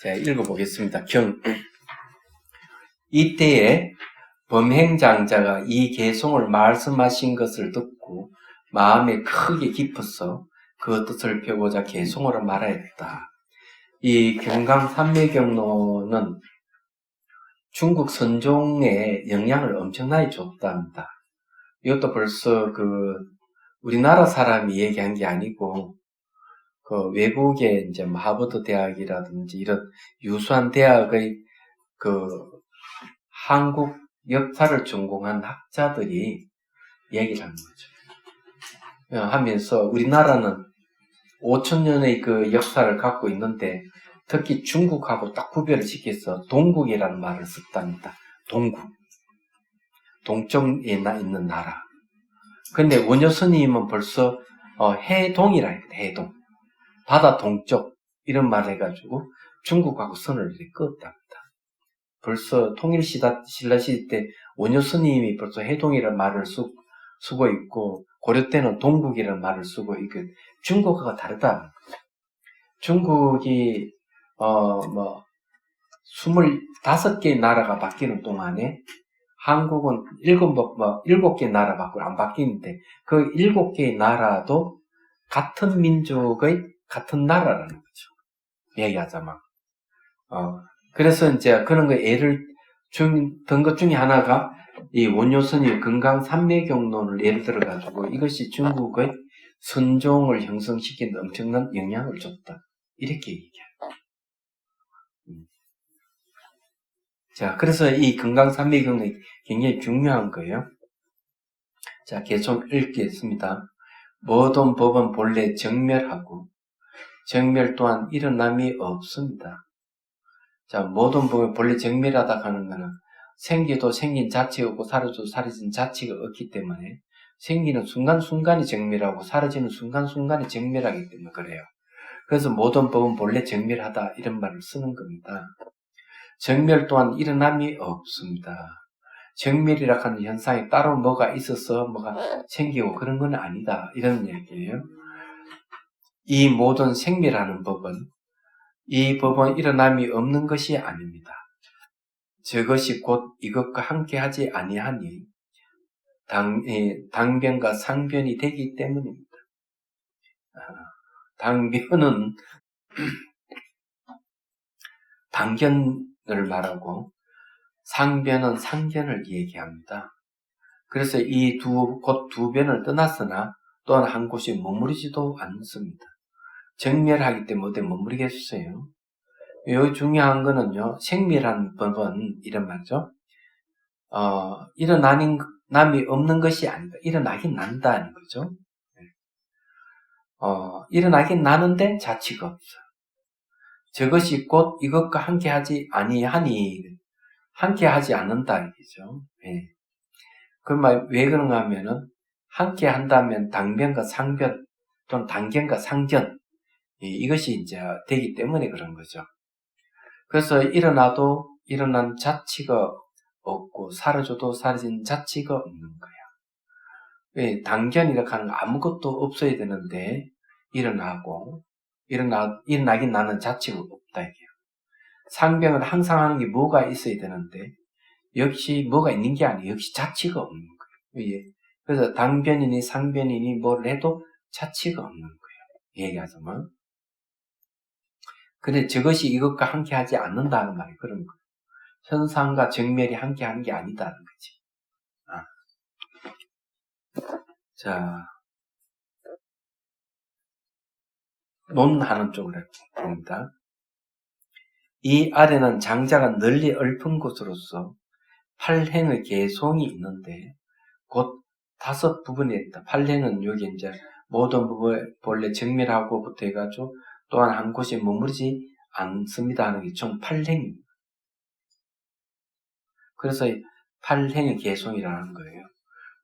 자, 읽어보겠습니다. 이때에 범행장자가 이 개송을 말씀하신 것을 듣고 마음에 크게 깊어서 그 뜻을 펴보자 개송으로 말하였다. 이 경강산매경로는 중국 선종에 영향을 엄청나게 줬답니다. 이것도 벌써 우리나라 사람이 얘기한 게 아니고 외국의 이제 하버드 대학이라든지 이런 유수한 대학의 한국 역사를 전공한 학자들이 얘기를 한 거죠. 하면서 우리나라는 5,000년의 그 역사를 갖고 있는데 특히 중국하고 딱 구별을 시켜서 동국이라는 말을 썼답니다. 동국. 동쪽에 있는 나라. 근데 원효 스님은 벌써 해동이라 했거든요. 해동. 바다 동쪽 이런 말을 해가지고 중국하고 선을 이렇게 그었답니다. 벌써 통일신라 시대 때 원효 스님이 벌써 해동이라는 말을 쓰고 있고 고려 때는 동국이라는 말을 쓰고 있고 중국하고 다르다. 중국이 25개의 나라가 바뀌는 동안에 한국은 7개 나라 밖으로 안 바뀌는데 그 7개의 나라도 같은 민족의 같은 나라라는 거죠. 얘기하자면. 그래서 이제 그런 거 예를 든 것 중에 하나가 이 원효 스님의 금강산매경론을 예를 들어가지고 이것이 중국의 선종을 형성시키는 엄청난 영향을 줬다. 이렇게 얘기해요. 자, 그래서 이 금강산매경론이 굉장히 중요한 거예요. 자, 계속 읽겠습니다. 모든 법은 본래 정멸하고 정멸 또한 일어남이 없습니다. 자, 모든 법은 본래 정멸하다 하는 것은 생기도 생긴 자체가 없고 사라져도 사라진 자체가 없기 때문에 생기는 순간순간이 정멸하고 사라지는 순간순간이 정멸하기 때문에 그래요. 그래서 모든 법은 본래 정멸하다 이런 말을 쓰는 겁니다. 정멸 또한 일어남이 없습니다. 정멸이라 하는 현상이 따로 뭐가 있어서 뭐가 생기고 그런 건 아니다. 이런 얘기예요. 이 모든 생멸하는 법은 이 법은 일어남이 없는 것이 아닙니다. 저것이 곧 이것과 함께하지 아니하니 당변과 상변이 되기 때문입니다. 당변은 당견을 말하고 상변은 상견을 얘기합니다. 그래서 이 곧 두 변을 떠났으나 또한 한 곳이 머무르지도 않습니다. 정멸하기 때문에 어디 머무르겠어요? 여기 중요한 거는요, 생멸한 법은 이런 말이죠. 일어남이 없는 것이 아니다. 일어나긴 난다는 거죠. 일어나긴 나는데 자치가 없어. 저것이 곧 이것과 함께하지 아니하니 함께하지 않는다 이거죠. 네. 그 말 왜 그런가 하면은 함께한다면 당변과 상변 또는 당견과 상견 이것이 이제 되기 때문에 그런 거죠. 그래서 일어나도 일어난 자치가 없고 사라져도 사라진 자치가 없는 거예요. 왜 당견이라고 하는 아무것도 없어야 되는데 일어나긴 나는 자치가 없다 이게요. 상변은 항상 하는 게 뭐가 있어야 되는데 역시 뭐가 있는 게 아니에요. 역시 자치가 없는 거예요. 예. 그래서 당변이니 상변이니 뭘 해도 자치가 없는 거예요. 얘기하자면. 근데 저것이 이것과 함께하지 않는다는 말이 그런 거예요. 현상과 정멸이 함께하는 게 아니다는 거지. 자, 논하는 쪽으로 봅니다. 이 아래는 장자가 널리 얽힌 곳으로서 8행의 개송이 있는데 곧 5부분이 있다. 8행은 여기 이제 모든 부분 본래 정멸하고부터 해가지고 또한 한 곳에 머무르지 않습니다 하는 게 총 8행입니다. 그래서 8행의 개송이라는 거예요.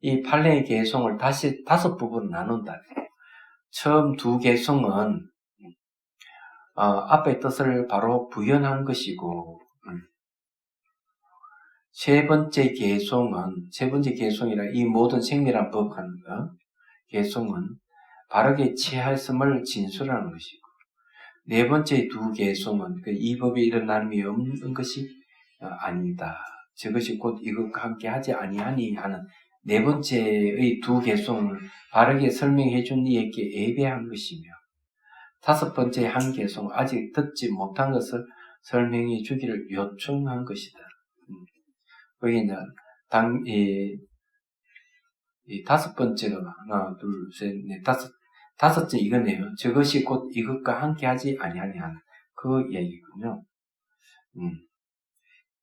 이 8행의 개송을 다시 5부분으로 나눈다. 처음 2개송은 앞의 뜻을 바로 부연한 것이고 세 번째 개송이라 이 모든 생멸한 법하는 거 개송은 바르게 취하였음을 진술하는 것이고 네 번째 두 개송은 이 법이 일어남이 없는 것이 아니다. 저것이 곧 이것과 함께 하지 아니하니 하는 네 번째의 두 개송을 바르게 설명해 준 이에게 예배한 것이며, 다섯 번째 한 개송 아직 듣지 못한 것을 설명해 주기를 요청한 것이다. 여기 이제 이 다섯 번째가 하나, 둘, 셋, 넷, 다섯째 이거네요. 저것이 곧 이것과 함께하지 아니하니 하는 그 얘기군요.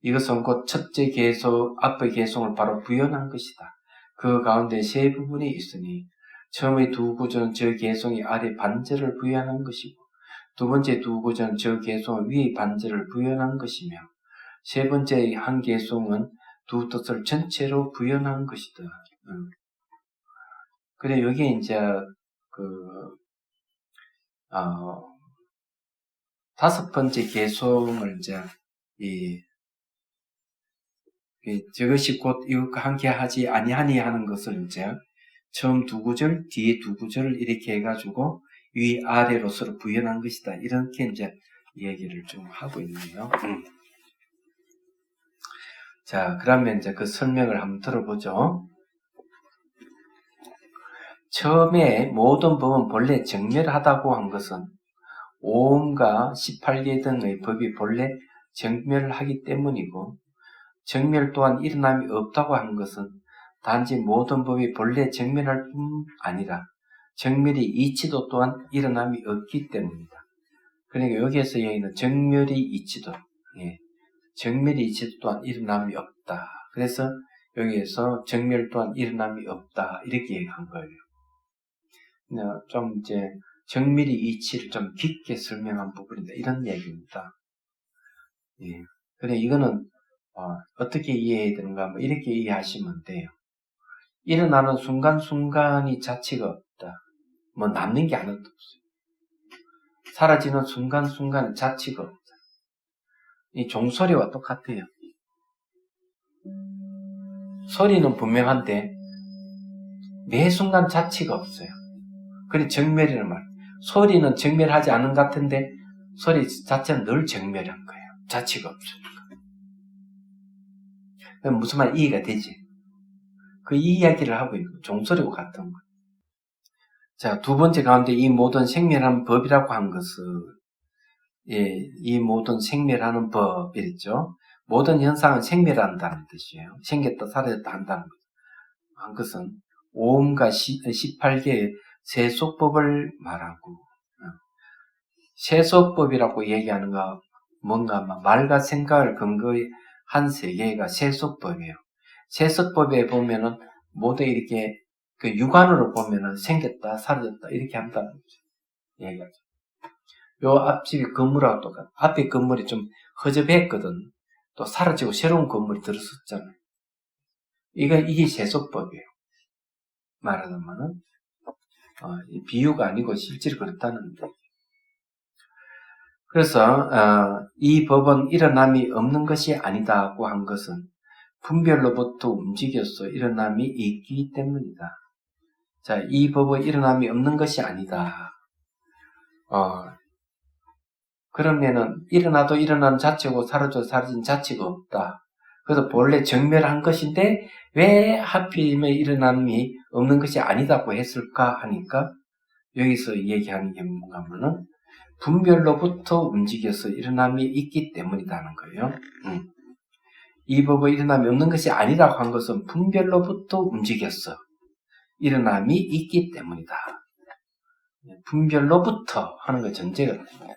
이것은 곧 첫째 개송, 앞의 개송을 바로 부연한 것이다. 그 가운데 세 부분이 있으니 처음의 두 구절은 저 개송이 아래 반절을 부연한 것이고, 두 번째 두 구절은 저 개송은 위에 반절을 부연한 것이며, 세 번째 한 개송은 두 뜻을 전체로 부연한 것이다. 그래, 여기에 이제, 다섯 번째 개송을 이제, 저것이 곧 이것과 함께 하지 아니하니 하는 것을 이제, 처음 두 구절, 뒤에 두 구절을 이렇게 해가지고, 위, 아래로 서로 부연한 것이다. 이렇게 이제, 얘기를 좀 하고 있네요. 자, 그러면 이제 그 설명을 한번 들어보죠. 처음에 모든 법은 본래 정멸하다고 한 것은 오음과 18개 등의 법이 본래 정멸을 하기 때문이고, 정멸 또한 일어남이 없다고 한 것은 단지 모든 법이 본래 정멸할 뿐 아니라 정멸이 이치도 또한 일어남이 없기 때문이다. 그러니까 여기에서 얘기는 정멸이 이치도, 정멸이 이치도 또한 일어남이 없다. 그래서 여기에서 정멸 또한 일어남이 없다. 이렇게 얘기한 거예요. 좀 이제 정밀히 이치를 좀 깊게 설명한 부분이다. 이런 얘기입니다. 근데 이거는 어떻게 이해해야 되는가? 뭐 이렇게 이해하시면 돼요. 일어나는 순간순간이 자체가 없다. 뭐 남는 게 하나도 없어요. 사라지는 순간순간 자체가 없다. 이 종소리와 똑같아요. 소리는 분명한데 매 순간 자체가 없어요. 그래 정멸이라는 말. 소리는 정멸하지 않은 것 같은데 소리 자체는 늘 정멸한 거예요. 자체가 없으니까. 무슨 말 이해가 되지? 그 이야기를 하고 있는 거. 종소리와 같은 거. 자, 두 번째 가운데 이 모든 생멸하는 법이라고 한 것은 이 모든 생멸하는 법 이랬죠. 모든 현상은 생멸한다는 뜻이에요. 생겼다 사라졌다 한다는 것. 한 것은 오음과 18개의 세속법을 말하고, 세속법이라고 얘기하는 거 뭔가 말과 생각을 근거에 한 세계가 세속법이에요. 세속법에 보면은 모두 이렇게 그 육안으로 보면은 생겼다 사라졌다 이렇게 한다는 거죠. 얘기하죠. 요 앞집이 건물하고 똑같아. 앞에 건물이 좀 허접했거든. 또 사라지고 새로운 건물이 들어섰잖아요. 이게 세속법이에요. 말하자면은 비유가 아니고 실제로 그렇다는 데. 그래서 이 법은 일어남이 없는 것이 아니다고 한 것은 분별로부터 움직여서 일어남이 있기 때문이다. 자, 이 법은 일어남이 없는 것이 아니다. 그러면은 일어나도 일어난 자체고 사라져도 사라진 자체가 없다. 그래서 본래 정멸한 것인데 왜 하필이면 일어남이 없는 것이 아니다고 했을까 하니까 여기서 얘기하는 게 뭔가 하면은 분별로부터 움직여서 일어남이 있기 때문이라는 거예요. 이 법의 일어남이 없는 것이 아니라고 한 것은 분별로부터 움직여서 일어남이 있기 때문이다. 분별로부터 하는 거 전제가 됩니다.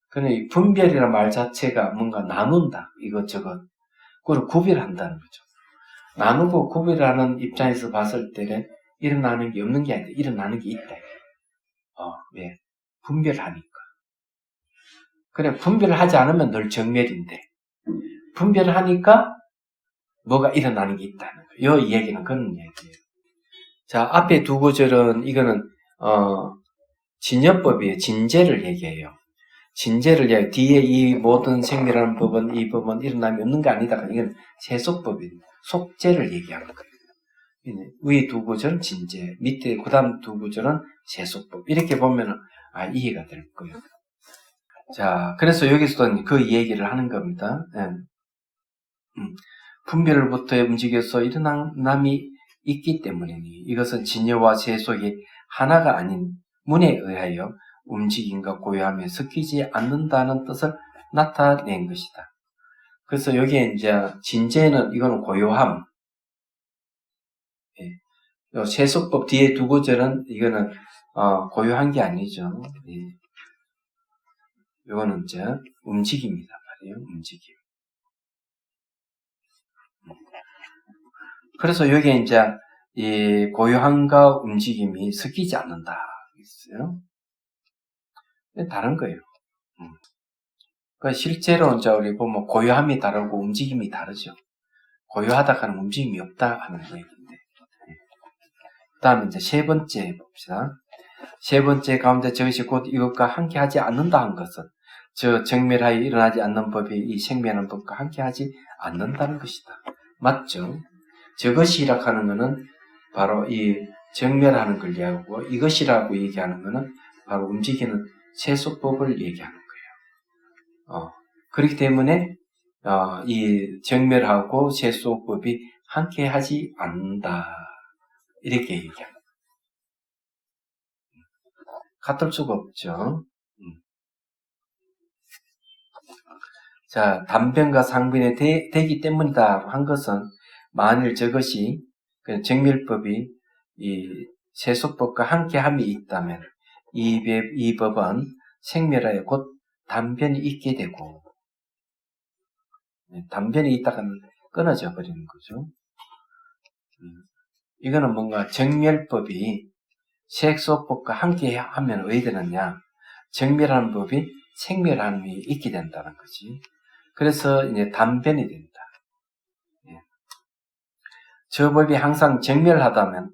그런데 분별이라는 말 자체가 뭔가 나눈다. 이것저것. 그걸 구별한다는 거죠. 나누고 구별하는 입장에서 봤을 때는 일어나는 게 없는 게 아니라 일어나는 게 있다. 왜? 분별하니까. 그래, 분별을 하지 않으면 늘 정멸인데, 분별을 하니까 뭐가 일어나는 게 있다는 거예요. 이 얘기는 그런 얘기예요. 자, 앞에 두 구절은 이거는 진여법이에요. 진제를 얘기해요. 진제를 얘기해요. 뒤에 이 모든 생멸하는 법은 이 법은 일어남이 없는 게 아니다. 이건 세속법입니다. 속죄를 얘기하는 거예요. 위에 두 구절은 진제, 밑에 그 다음 두 구절은 세속법. 이렇게 보면은 이해가 될 거예요. 자, 그래서 여기서도 그 얘기를 하는 겁니다. 분별로부터 움직여서 일어남이 있기 때문이니 이것은 진여와 세속이 하나가 아닌 문에 의하여 움직임과 고요함에 섞이지 않는다는 뜻을 나타낸 것이다. 그래서 여기에 이제 진재는 이거는 고요함, 요 세속법 뒤에 두 구절은 이거는 고요한 게 아니죠. 이거는 이제 움직임이다 말이에요. 움직임. 그래서 여기에 이제 이 고요함과 움직임이 섞이지 않는다. 있어요. 다른 거예요. 그러니까 실제로 이제 우리 보면 고요함이 다르고 움직임이 다르죠. 고요하다 하는 움직임이 없다 하는 얘기인데. 그 다음에 이제 세 번째 봅시다. 세 번째 가운데 저것이 곧 이것과 함께하지 않는다 한 것은 저 정멸하여 일어나지 않는 법이 이 생명하는 법과 함께하지 않는다는 것이다. 맞죠? 저것이라 하는 것은 바로 이 정멸하는 걸 얘기하고 이것이라고 얘기하는 것은 바로 움직이는 세속법을 얘기하는 거예요. 그렇기 때문에 이 정멸하고 세속법이 함께하지 않는다. 이렇게 얘기합니다. 같을 수가 없죠. 자, 단변과 상변이 되기 때문이다 한 것은 만일 저것이 정멸법이 이 세속법과 함께함이 있다면 이 법은 생멸하여 곧 단변이 있게 되고 단변이 있다가 끊어져 버리는 거죠. 이거는 뭔가 정멸법이 세속법과 함께하면 왜 되느냐? 정멸하는 법이 생멸함이 있게 된다는 거지. 그래서 이제 단변이 된다. 저 법이 항상 정멸하다면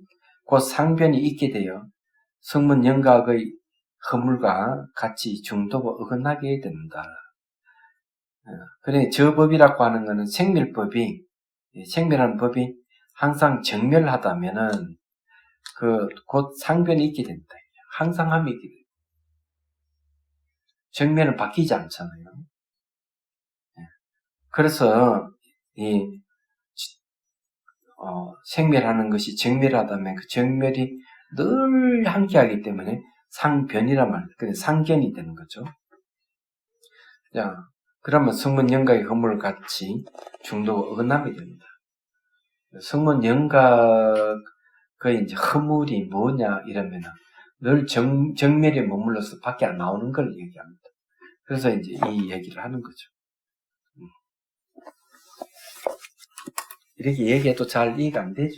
곧 상변이 있게 되어 성문 영각의 허물과 같이 중도가 어긋나게 된다. 그래, 저 법이라고 하는 것은 생멸하는 법이 항상 정멸하다면은 곧 상변이 있게 된다. 항상함이 있게 된다. 정멸은 바뀌지 않잖아요. 그래서 생멸하는 것이 정멸하다면 그 정멸이 늘 함께하기 때문에 상변이란 말, 상견이 되는 거죠. 자, 그러면 성문 영각의 허물을 같이 중도가 어긋남이 됩니다. 성문 영각 그 이제 허물이 뭐냐 이러면은 늘 정멸에 머물러서 밖에 안 나오는 걸 얘기합니다. 그래서 이제 이 얘기를 하는 거죠. 이렇게 얘기해도 잘 이해가 안 되죠.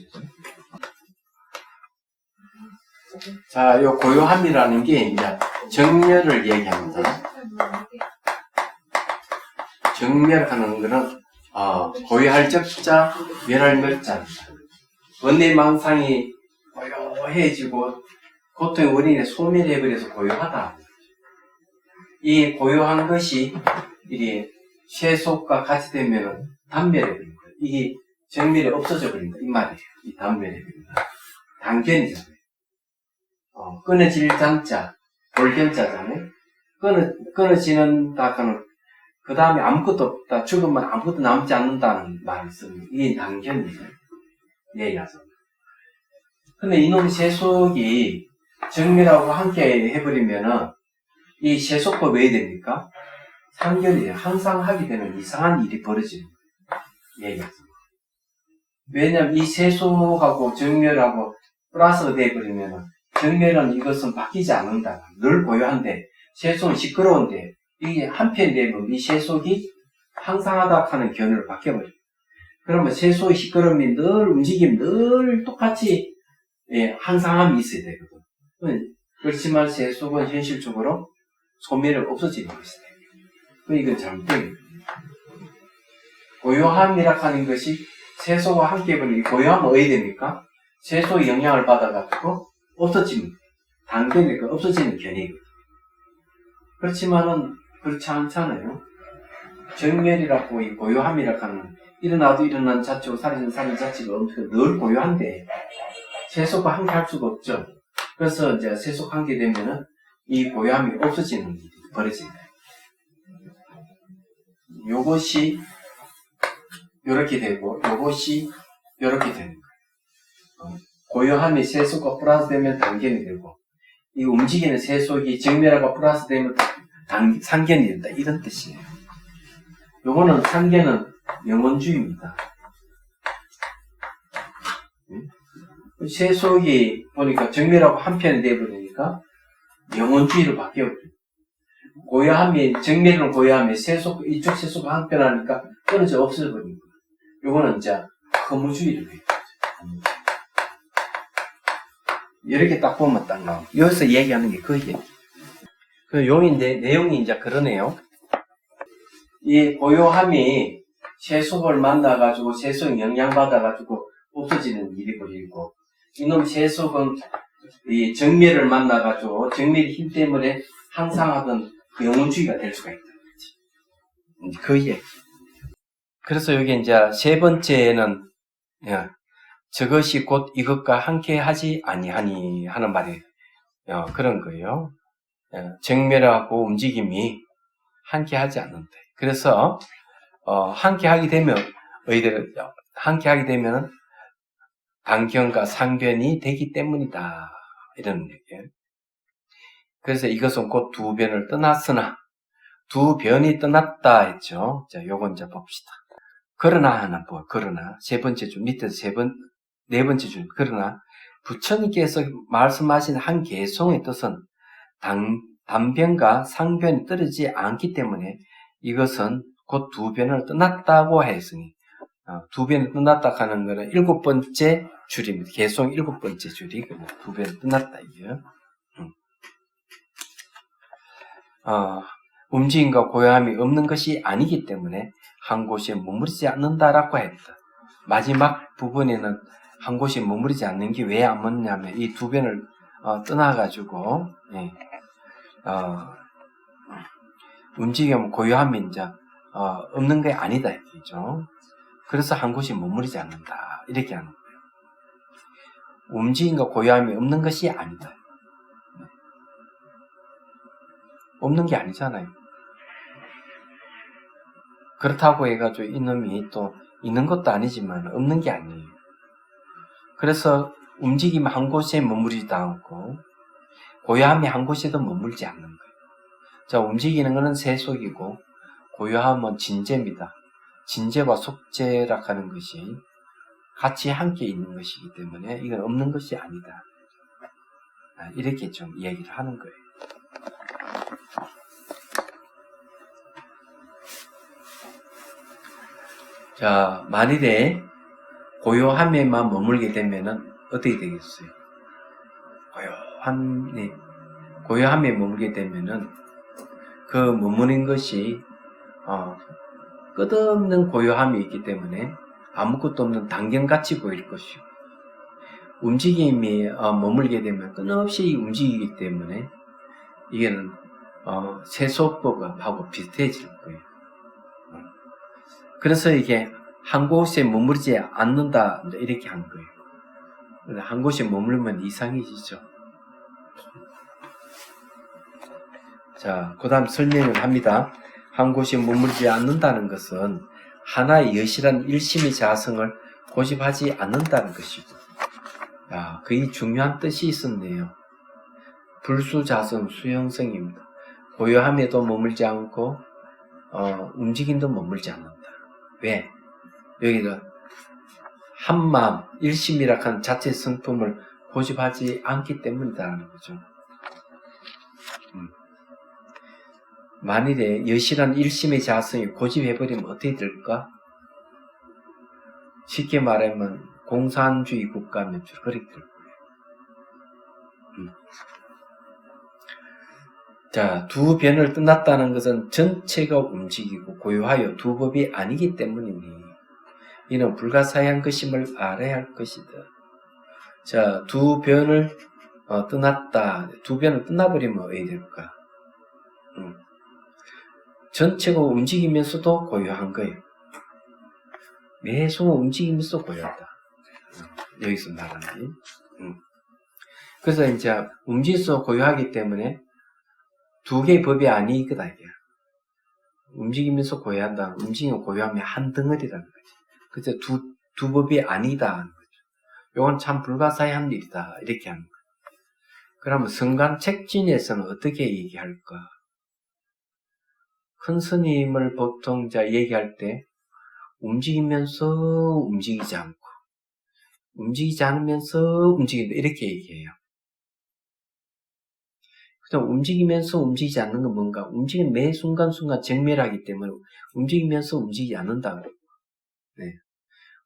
자, 요 고요함이라는 게 이제 정멸을 얘기합니다. 정멸하는 거는 고요할 적자, 멸할 멸자입니다. 원내망상이 고요해지고 고통의 원인에 소멸해버려서 고요하다. 이 고요한 것이 이게 세속과 같이 되면 단멸해버립니다. 이게 정멸이 없어져 버린다. 이 말이에요. 이 단멸해버린다. 단견이잖아요. 끊어질 잔자, 볼견자잖아요. 끊어지는다 하는 그 다음에 아무것도 없다. 죽으면 아무것도 남지 않는다는 말을 씁니다. 이게 단견이에요. 얘기하죠. 근데 이놈 세속이 정밀하고 함께 해버리면은 이 세속법 왜 됩니까? 상견이에요. 항상 하게 되면 이상한 일이 벌어지는 얘기하죠. 왜냐면 이 세속하고 정멸하고 플러스가 되어버리면은 정멸은 이것은 바뀌지 않는다. 늘 고요한데 세속은 시끄러운데 이게 한편 되면 이 세속이 항상하다 하는 견해로 바뀌어버려요. 그러면 세속의 시끄러움이 늘 움직임, 늘 똑같이 항상함이 있어야 되거든. 그렇지만 세속은 현실적으로 소멸을 없어지는 것이다. 이건 잘못된 거예요. 고요함이라 하는 것이 세속과 함께 해버리는 고요함은 어디 됩니까? 세속의 영향을 받아가지고 없어집니다. 단견이니까 없어지는 견해이거든요. 그렇지만은 그렇지 않잖아요. 정멸이라고 이 고요함이라 하는 일어나도 일어난 자체고 사라지는 자체가 엄청 늘 고요한데 세속과 함께 할 수가 없죠. 그래서 이제 세속 함께 되면은 이 고요함이 없어지는 일이 벌어집니다. 요것이 요렇게 되고 요것이 요렇게 되는 거예요. 고요함이 세속과 플러스 되면 단견이 되고 이 움직이는 세속이 정멸하고 플러스 되면 상견이 된다. 이런 뜻이에요. 요거는 상견은 영원주의입니다. 세속이 보니까 정멸하고 한편이 되어버리니까 영원주의로 바뀌어버려요. 고요함이, 정멸은 고요함이 이쪽 세속과 한편 하니까 끊어져 없어버린 거예요. 요거는 이제 허무주의를 해요. 이렇게 딱 보면 딱 나와요. 여기서 얘기하는 게 그 얘기. 그 용인데, 내용이 이제 그러네요. 이 고요함이 세속을 만나가지고 세속에 영향받아가지고 없어지는 일이 벌이고, 이놈 세속은 이 정멸을 만나가지고 정멸의 힘 때문에 항상 하던 그 영혼주의가 될 수가 있다. 그 얘기. 그래서 여기 이제 세 번째는 저것이 곧 이것과 함께하지 아니하니 하는 말이 그런 거예요. 정멸하고 움직임이 함께하지 않는다. 그래서 함께하게 되면 함께하게 되면 단견과 상견이 되기 때문이다. 이런 얘기예요. 그래서 이것은 곧 두 변을 떠났으나 두 변이 떠났다 했죠. 자, 요건 이제 봅시다. 그러나 하나 뭐 그러나 세 번째 줄 밑에서 네 번째 줄 그러나 부처님께서 말씀하신 한 개송의 뜻은 단변과 상변이 떨어지지 않기 때문에 이것은 곧 두 변을 떠났다고 했으니 두 변을 떠났다 하는 것은 일곱 번째 줄입니다. 개송 일곱 번째 줄이 두 변을 떠났다 이게요. 움직임과 고요함이 없는 것이 아니기 때문에 한 곳에 머무르지 않는다라고 했다. 마지막 부분에는 한 곳에 머무르지 않는 게 왜 안 맞냐면 이 두 변을 떠나가지고 움직임 고요함이 이제 없는 게 아니다 이죠. 그래서 한 곳에 머무르지 않는다 이렇게 하는 거예요. 움직임과 고요함이 없는 것이 아니다. 없는 게 아니잖아요. 그렇다고 해가지고 이놈이 또 있는 것도 아니지만 없는 게 아니에요. 그래서 움직임이 한 곳에 머무르지도 않고 고요함이 한 곳에도 머물지 않는 거예요. 자, 움직이는 것은 세속이고 고요함은 진재입니다. 진재와 속재라 하는 것이 같이 함께 있는 것이기 때문에 이건 없는 것이 아니다. 이렇게 좀 이야기를 하는 거예요. 자, 만일에 고요함에만 머물게 되면은 어떻게 되겠어요? 고요함에 머물게 되면은 그 머무는 것이 끝없는 고요함이 있기 때문에 아무것도 없는 단견같이 보일 것이고 움직임이 머물게 되면 끊임없이 움직이기 때문에 이게는 세속법하고 비슷해질 거예요. 그래서 이게 한 곳에 머무르지 않는다 이렇게 한 거예요. 한 곳에 머물면 이상해지죠. 자, 그 다음 설명을 합니다. 한 곳에 머물지 않는다는 것은 하나의 여실한 일심의 자성을 고집하지 않는다는 것이고, 그게 중요한 뜻이 있었네요. 불수자성, 수용성입니다. 고요함에도 머물지 않고 움직임도 머물지 않는다. 왜? 여기가 한마음, 일심이라 하는 자체 성품을 고집하지 않기 때문이다라는 거죠. 만일에 여실한 일심의 자성이 고집해버리면 어떻게 될까? 쉽게 말하면 공산주의 국가면 그렇게 될 거예요. 자, 두 변을 떠났다는 것은 전체가 움직이고 고요하여 두 법이 아니기 때문이니 이는 불가사의한 것임을 알아야 할 것이다. 자, 두 변을 떠났다. 두 변을 떠나버리면 어떻게 될까? 전체가 움직이면서도 고요한 거예요. 매순간 움직이면서 고요하다. 여기서 말하는 게. 그래서 이제 움직여서 고요하기 때문에 두 개의 법이 아니거다 이게. 움직이면서 고요한다. 움직이면 고요하면 한 덩어리라는 거지. 그래서 두 법이 아니다 하는 거죠. 이건 참 불가사의한 일이다. 이렇게 하는 거예요. 그러면 성간책진에서는 어떻게 얘기할까? 큰 스님을 보통 얘기할 때 움직이면서 움직이지 않고 움직이지 않으면서 움직인다 이렇게 얘기해요. 그래서 움직이면서 움직이지 않는 건 뭔가? 움직이는 매 순간순간 정멸하기 때문에 움직이면서 움직이지 않는다고. 네.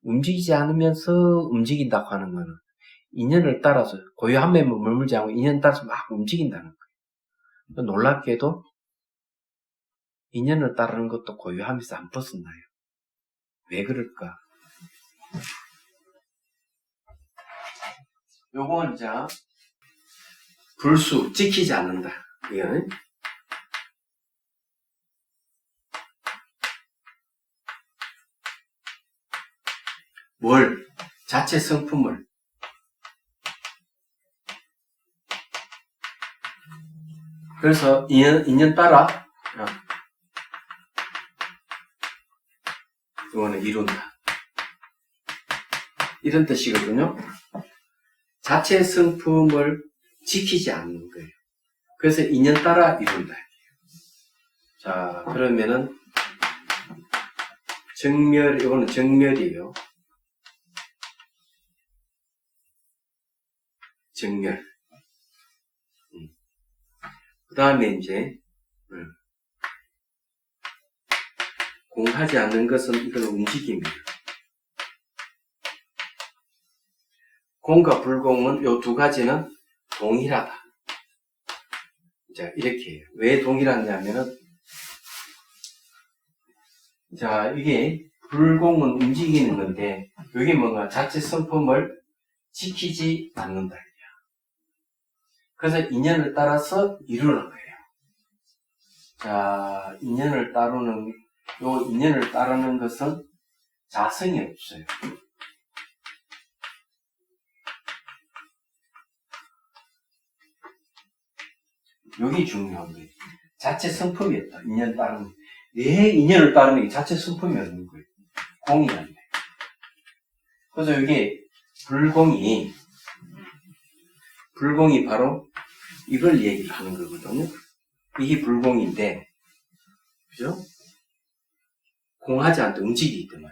움직이지 않으면서 움직인다고 하는 거는 인연을 따라서 고요함에 머물지 않고 인연을 따라서 막 움직인다는 거예요. 놀랍게도 인연을 따르는 것도 고요함에서 안 벗어나요. 왜 그럴까? 요건 불수, 지키지 않는다. 이거는 뭘? 자체 성품을. 그래서 인연 따라 이거는 이룬다. 이런 뜻이거든요. 자체 성품을 지키지 않는 거예요. 그래서 인연 따라 이룬다. 자, 그러면은 정멸, 이거는 정멸이에요. 정멸. 그 다음에 공하지 않는 것은 이건 움직임이에요. 공과 불공은 이 두 가지는 동일하다. 자, 이렇게 해요. 왜 동일하냐면은, 자, 이게 불공은 움직이는 건데, 이게 뭔가 자체 성품을 지키지 않는다. 그래서 인연을 따라서 이루는 거예요. 자, 인연을 따르는 것은 자성이 없어요. 여기 중요한 거예요. 자체 성품이 없다. 인연 따르는 거예요. 내 인연을 따르는 게 자체 성품이 없는 거예요. 공이 아니에요. 그래서 이게 불공이 바로 이걸 얘기를 하는 거거든요. 이게 불공인데, 그죠? 공하지 않다. 움직이기 때문에.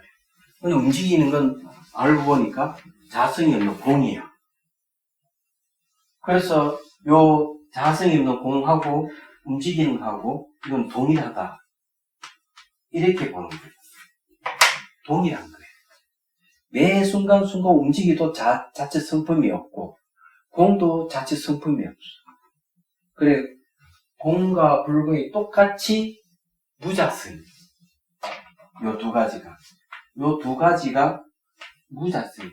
근데 움직이는 건 알고 보니까 자성이 없는 공이에요. 그래서 요 자성이 없는 공하고 움직이는 거하고 이건 동일하다. 이렇게 보는 거예요. 동일한 거예요. 매 순간순간 움직이도 자체 성품이 없고 공도 자체 성품이 없어. 그래 공과 불공이 똑같이 무자성이. 요 두 가지가 무자성이.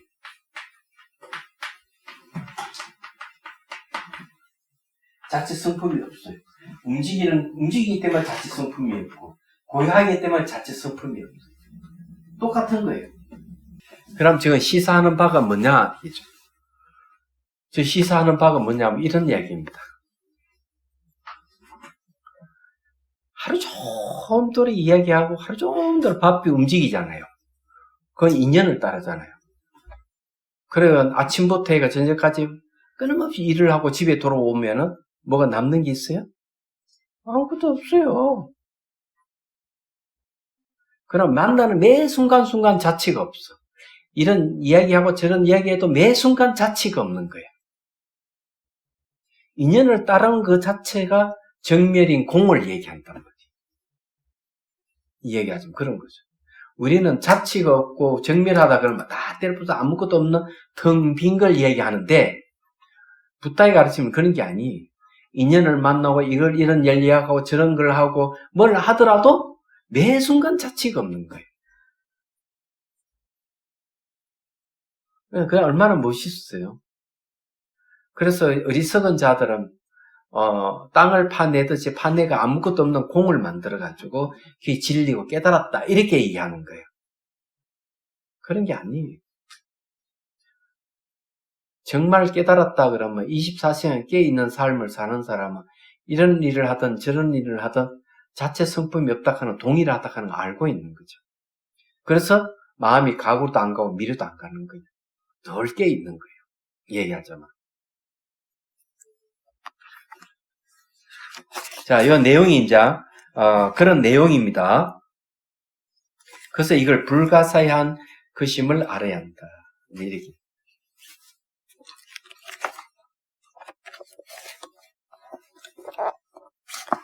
자체 성품이 없어요. 움직이기 때문에 자체 성품이 없고 고요하기 때문에 자체 성품이 없어요. 똑같은 거예요. 그럼 지금 시사하는 바가 뭐냐? 저 시사하는 바가 뭐냐면 이런 이야기입니다. 하루 종일 이야기하고 하루 종일 바삐 움직이잖아요. 그건 인연을 따르잖아요. 그러면 아침부터 해가 저녁까지 끊임없이 일을 하고 집에 돌아오면은 뭐가 남는 게 있어요? 아무것도 없어요. 그럼 만나는 매 순간순간 자체가 없어. 이런 이야기하고 저런 이야기해도 매 순간 자체가 없는 거예요. 인연을 따르는 그 자체가 정멸인 공을 얘기한다는 거지. 이 얘기가 좀 그런 거죠. 우리는 자치가 없고 정멸하다 그러면 다 때려부숴 아무것도 없는 텅 빈 걸 얘기하는데 붓다이 가르치면 그런 게 아니. 인연을 만나고 이런 열리하고 저런 걸 하고 뭘 하더라도 매 순간 자치가 없는 거예요. 그게 얼마나 멋있어요. 그래서 어리석은 자들은 땅을 파내듯이 파내가 아무것도 없는 공을 만들어가지고 그게 진리고 깨달았다 이렇게 얘기하는 거예요. 그런 게 아니에요. 정말 깨달았다 그러면 24시간 깨어있는 삶을 사는 사람은 이런 일을 하든 저런 일을 하든 자체 성품이 없다 하는, 동일하다 하는 거 알고 있는 거죠. 그래서 마음이 가고도 안 가고 미래도 안 가는 거예요. 늘 깨 있는 거예요. 얘기하자면. 자, 이 내용이 이제 그런 내용입니다. 그래서 이걸 불가사의한 것임을 알아야 한다. 이렇게.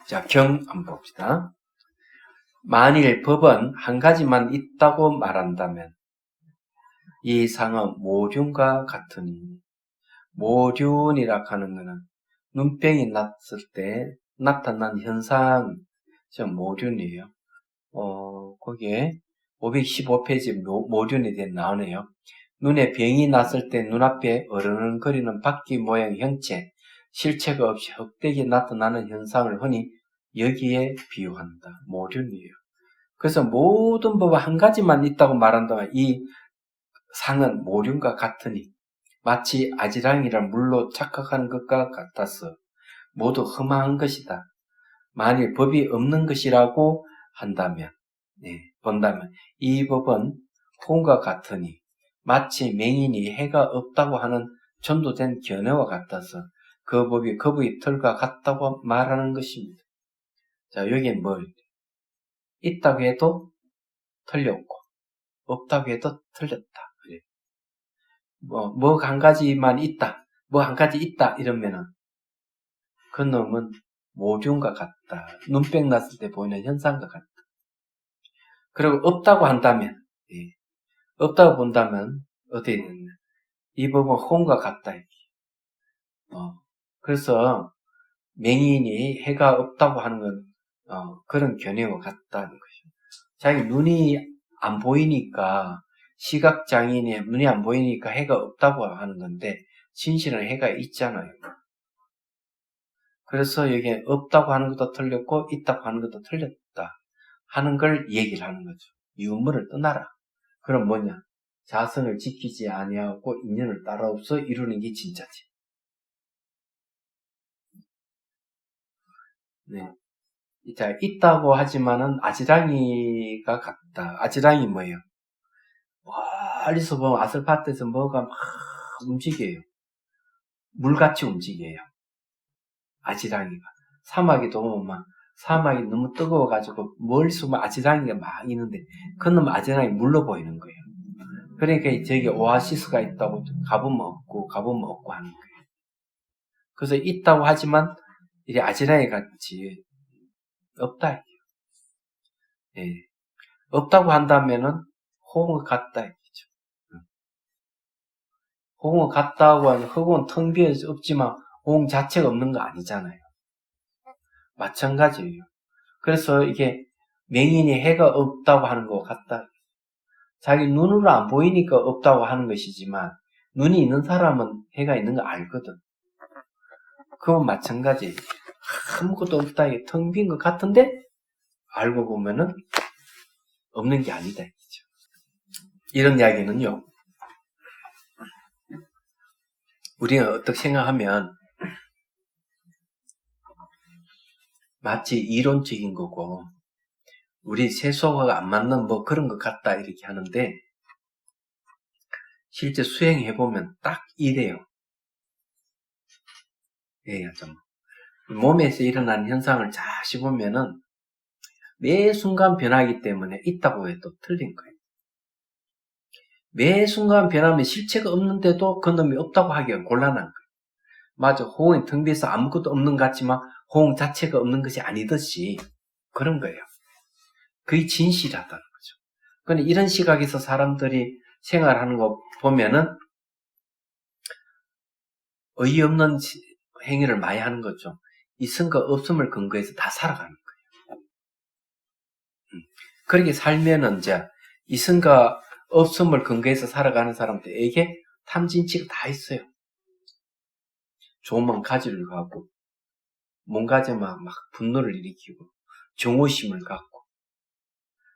자, 경 한번 봅시다. 만일 법은 한 가지만 있다고 말한다면 이 상은 모륜과 같으니, 모륜이라 하는 것은 눈병이 났을 때 나타난 현상, 저 모륜이에요. 거기에 515페이지 모륜에 대해 나오네요. 눈에 병이 났을 때 눈앞에 어르렁거리는 바퀴 모양 형체, 실체가 없이 헛되게 나타나는 현상을 흔히 여기에 비유한다. 모륜이에요. 그래서 모든 법은 한 가지만 있다고 말한다면 이 상은 모륜과 같으니 마치 아지랑이를 물로 착각하는 것과 같아서 모두 험한 것이다. 만일 법이 없는 것이라고 한다면, 본다면 이 법은 혼과 같으니 마치 맹인이 해가 없다고 하는 전도된 견해와 같아서 그 법이 거북이 털과 같다고 말하는 것입니다. 자, 여기에 뭘 있다고 해도 틀렸고 없다고 해도 틀렸다. 뭐 한 가지만 있다, 뭐 한 가지 있다 이러면은 그 놈은 모륜과 같다. 눈병 났을 때 보이는 현상과 같다. 그리고 없다고 한다면, 없다고 본다면 어떻게 되느냐? 이 법은 혼과 같다. 그래서 맹인이 해가 없다고 하는 건 그런 견해와 같다는 것이죠. 자기 눈이 안 보이니까, 시각장애인이 눈이 안 보이니까 해가 없다고 하는 건데 진실은 해가 있잖아요. 그래서 여기에 없다고 하는 것도 틀렸고 있다고 하는 것도 틀렸다 하는 걸 얘기를 하는 거죠. 유물을 떠나라. 그럼 뭐냐? 자선을 지키지 아니하고 인연을 따라없어 이루는 게 진짜지. 네. 자, 있다고 하지만은 아지랑이가 같다. 아지랑이 뭐예요? 멀리서 보면 아스팔트에서 뭐가 막 움직여요. 물같이 움직여요. 아지랑이가. 사막에도 보면 막 사막이 너무 뜨거워가지고 멀리서 보면 아지랑이가 막 있는데 그놈 아지랑이 물로 보이는 거예요. 그러니까 저기 오아시스가 있다고 가보면 없고 하는 거예요. 그래서 있다고 하지만 이게 아지랑이 같이 없다. 예. 없다고 한다면은 호응을 같다 이거죠. 호응을 같다고 하면 흑은 텅 비어 없지만 호응 자체가 없는 거 아니잖아요. 마찬가지예요. 그래서 이게 맹인이 해가 없다고 하는 것 같다. 자기 눈으로 안 보이니까 없다고 하는 것이지만 눈이 있는 사람은 해가 있는 거 알거든. 그건 마찬가지. 아무것도 없다. 텅 빈 것 같은데 알고 보면은 없는 게 아니다. 이런 이야기는요. 우리가 어떻게 생각하면 마치 이론적인 거고 우리 세속화가 안 맞는 뭐 그런 것 같다 이렇게 하는데 실제 수행해보면 딱 이래요. 좀 몸에서 일어나는 현상을 자시 보면은 매 순간 변하기 때문에 있다고 해도 틀린 거예요. 매 순간 변하면 실체가 없는데도 그놈이 없다고 하기가 곤란한 거예요. 맞아, 호응이 텅 비어서 아무것도 없는 것 같지만 호응 자체가 없는 것이 아니듯이 그런 거예요. 그게 진실하다는 거죠. 그런데 이런 시각에서 사람들이 생활하는 거 보면은 어이없는 행위를 많이 하는 거죠. 있음과 없음을 근거해서 다 살아가는 거예요. 그렇게 살면은 이제 있음과 없음을 근거해서 살아가는 사람들에게 탐진치가 다 있어요. 좋으면 가지려고 하고, 뭔가 막 분노를 일으키고, 정오심을 갖고,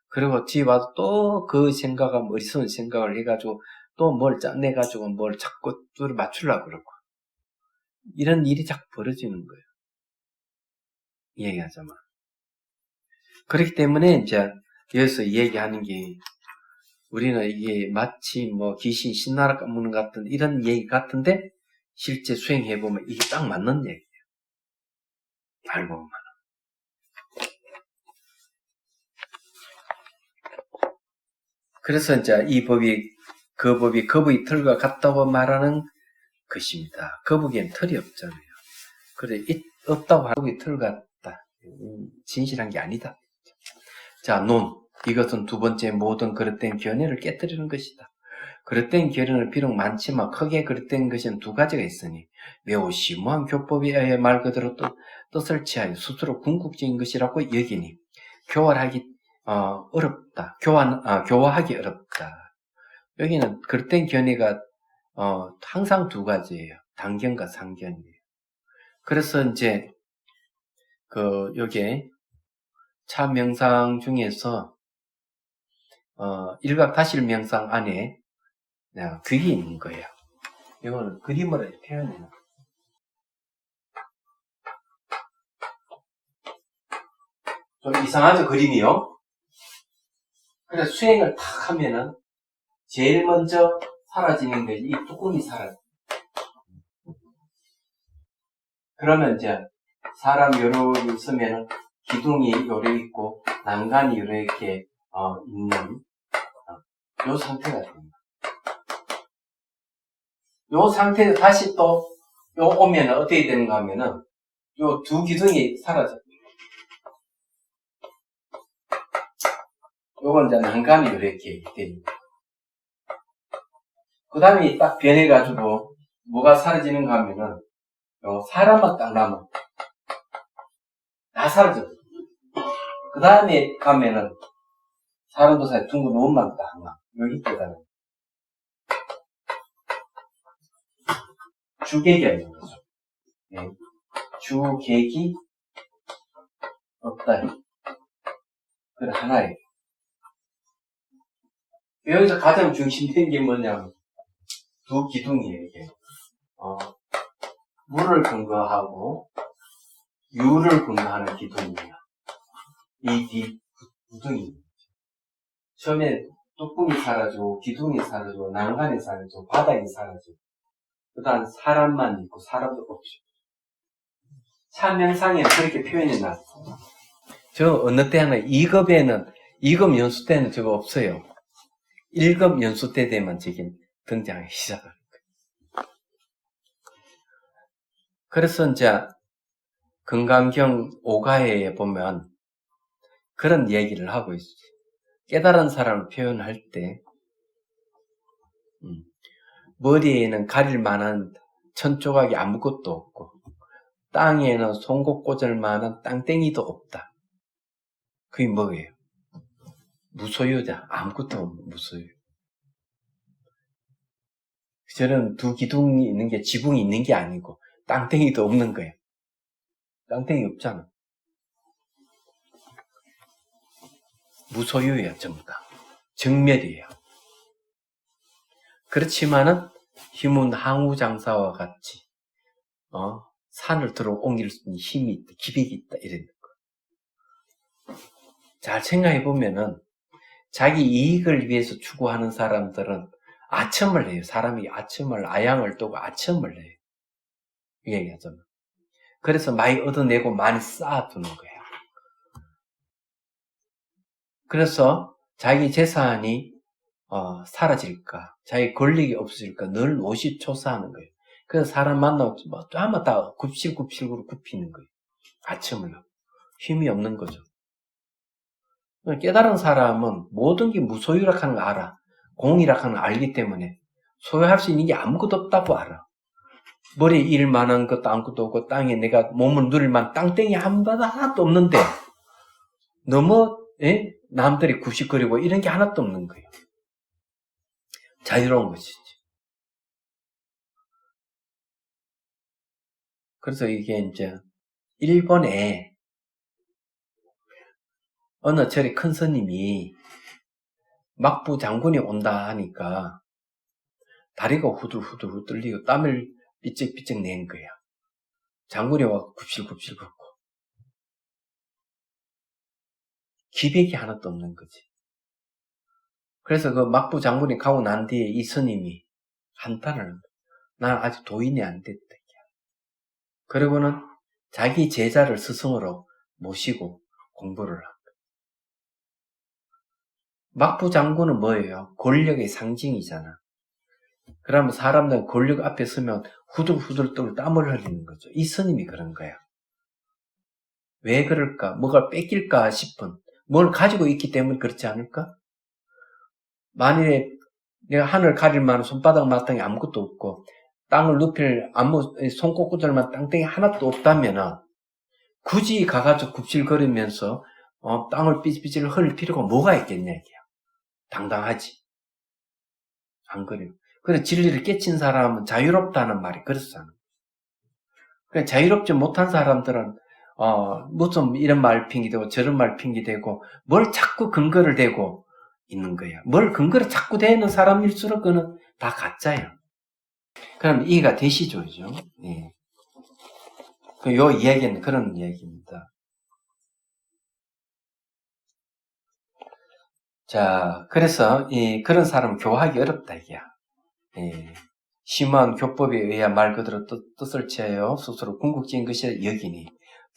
그리고 뒤에 와서 또 그 생각을, 어리석은 생각을 해가지고, 또 뭘 짜내가지고 뭘 자꾸 둘을 맞추려고 그러고, 이런 일이 자꾸 벌어지는 거예요. 얘기하자면. 그렇기 때문에 이제 여기서 얘기하는 게 우리는 이게 마치 뭐 귀신 신나라 까먹는 것 같은 이런 얘기 같은데 실제 수행해보면 이게 딱 맞는 얘기예요. 알고 보면. 그래서 이제 이 법이 거북이 털과 같다고 말하는 것입니다. 거북이엔 털이 없잖아요. 그래 없다고 하는 거북이 털 같다. 진실한 게 아니다. 자, 이것은 두 번째 모든 그릇된 견해를 깨뜨리는 것이다. 그릇된 견해는 비록 많지만 크게 그릇된 것은 두 가지가 있으니 매우 심오한 교법에 의해 말 그대로 뜻을 취하여 스스로 궁극적인 것이라고 여기니 교활하기 어렵다. 교화하기 어렵다. 여기는 그릇된 견해가 항상 두 가지예요. 단견과 상견이에요. 그래서 이제 요게 차 명상 중에서 일각다실 명상 안에 귀이 있는 거예요. 이거는 그림으로 표현해요. 좀 이상하죠, 그림이요? 그래서 수행을 탁 하면은 제일 먼저 사라지는 게 이 뚜껑이 사라져요. 그러면 이제 사람 요렇게 있으면은 기둥이 요래 있고 난간이 요렇게 있는 요 상태가 됩니다. 요 상태에서 다시 또 오면은 어떻게 되는가 하면은 요 두 기둥이 사라져요. 요건 이제 난간이 이렇게 됩니다. 그 다음에 딱 변해가지고 뭐가 사라지는가 하면은 사람만 딱 남아. 다 사라져. 그 다음에 가면은 사람도 사이 둥근 원만 딱 남아. 여기 때다가 주객이 있는 거죠. 네. 주객이 없다. 그래 하나예요. 여기서 가장 중심된 게 뭐냐면 두 기둥이에요. 이게 물을 근거하고 유를 근거하는 기둥이에요. 이 기둥이 처음에 뚜껑이 사라지고 기둥이 사라지고 난간이 사라지고 바닥이 사라지고 그 다음 사람만 있고 사람도 없죠. 참명상에는 그렇게 표현이 났어요. 저 어느 때 하나 2급 연수 때는 저거 없어요. 1급 연수 때 되면 저기 등장하기 시작합니다. 그래서 이제 금강경 5가에 보면 그런 얘기를 하고 있어요. 깨달은 사람을 표현할 때 머리에는 가릴 만한 천조각이 아무것도 없고 땅에는 송곳 꽂을 만한 땅땡이도 없다. 그게 뭐예요? 무소유자. 아무것도 없는 무소유. 저는 두 기둥이 있는 게 지붕이 있는 게 아니고 땅땡이도 없는 거예요. 땅땡이 없잖아. 무소유예요, 전부 다. 정멸이에요. 그렇지만은 힘은 항우장사와 같이 산을 들어 옮길 수 있는 힘이 있다, 기백이 있다 이런 거. 잘 생각해 보면은 자기 이익을 위해서 추구하는 사람들은 아첨을 해요. 사람이 아양을 두고 아첨을 해요. 이 얘기하잖아. 그래서 많이 얻어내고 많이 쌓아두는 거예요. 그래서 자기 재산이 사라질까, 자기 권력이 없어질까 늘 노심초사하는 거예요. 그래서 사람 만나고 아마 다 굽실굽실구로 굽히는 거예요. 아첨을 하고 힘이 없는 거죠. 깨달은 사람은 모든 게 무소유라 하는 거 알아. 공이라 하는 거 알기 때문에 소유할 수 있는 게 아무것도 없다고 알아. 머리에 일 만한 것도 아무것도 없고 땅에 내가 몸을 누릴 만한 땅땡이 하나도 없는데 너무 남들이 굽식거리고 이런 게 하나도 없는 거예요. 자유로운 것이지. 그래서 이게 이제 일본에 어느 절에 큰 스님이 막부 장군이 온다 하니까 다리가 후들후들 떨리고 땀을 삐쩍삐쩍 낸 거야. 장군이 와 굽실굽실 걷고. 기백이 하나도 없는 거지. 그래서 그 막부 장군이 가고 난 뒤에 이 스님이 한탄을, 난 아직 도인이 안 됐다. 그리고는 자기 제자를 스승으로 모시고 공부를 한 거예요. 막부 장군은 뭐예요? 권력의 상징이잖아. 그러면 사람들은 권력 앞에 서면 후들후들 떨고 땀을 흘리는 거죠. 이 스님이 그런 거야. 왜 그럴까? 뭐가 뺏길까 싶은, 뭘 가지고 있기 때문에 그렇지 않을까? 만일에 내가 하늘 가릴 만한 손바닥 마땅히 아무것도 없고 땅을 눕힐 아무 손꼽구들만 땅덩이 하나도 없다면은 굳이 가가지고 굽실거리면서 땅을 삐질삐질 흘릴 필요가 뭐가 있겠냐 이게요. 당당하지. 안 그래요. 그래서 진리를 깨친 사람은 자유롭다는 말이 그렇잖아. 그러니까 자유롭지 못한 사람들은 무슨 이런 말 핑계대고 저런 말 핑계대고 뭘 자꾸 근거를 대고 있는 거야. 뭘 근거를 자꾸 대는 사람일수록 그는 다 가짜야. 그럼 이해가 되시죠? 그죠? 예. 요 이야기는 그런 이야기입니다. 자, 그래서 그런 사람은 교화하기 어렵다 이게야. 예. 심한 교법에 의해 말 그대로 뜻을 취하여 스스로 궁극적인 것이라 여기니